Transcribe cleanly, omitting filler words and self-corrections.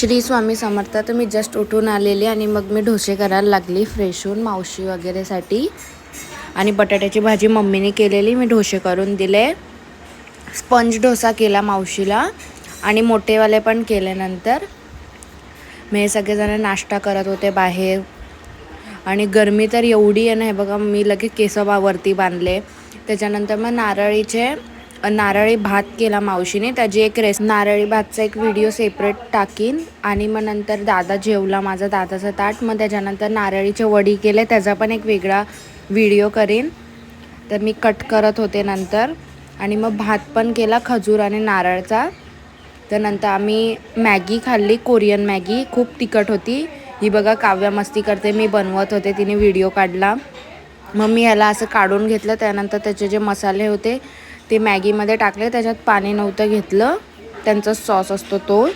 श्री स्वामी समर्थ. तर मी जस्ट उठून आलेली आणि मग मी डोसे करायला लागली फ्रेश होऊन मावशी वगैरेसाठी. आणि बटाट्याची भाजी मम्मीने केलेली, मी डोसे करून दिले. स्पंज डोसा केला मावशीला आणि मोठेवाले पण केले. नंतर मी सगळेजण नाश्ता करत होते बाहेर. आणि गरमी तर एवढी आहे ना, हे बघा मी लगेच केस वरती बांधले. त्याच्यानंतर मग नारळी भात केला मावशीने. त्याची एक नारळी भातचा एक व्हिडिओ सेपरेट टाकीन. आणि मग नंतर दादा जेवला, माझा दादाचा ताट. मग त्याच्यानंतर नारळीचे वडी केले, त्याचा पण एक वेगळा व्हिडिओ करीन. तर मी कट करत होते नंतर. आणि मग भात पण केला खजूर आणि नारळचा. तर नंतर आम्ही मॅगी खाल्ली, कोरियन मॅगी. खूप तिखट होती. ही बघा काव्या मस्ती करते, मी बनवत होते, तिने व्हिडिओ काढला. मग मी ह्याला असं काढून घेतलं. त्यानंतर त्याचे जे मसाले होते ते मॅगीमध्ये टाकले. त्याच्यात पाणी नव्हतं घेतलं, त्यांचा सॉस असतो तो.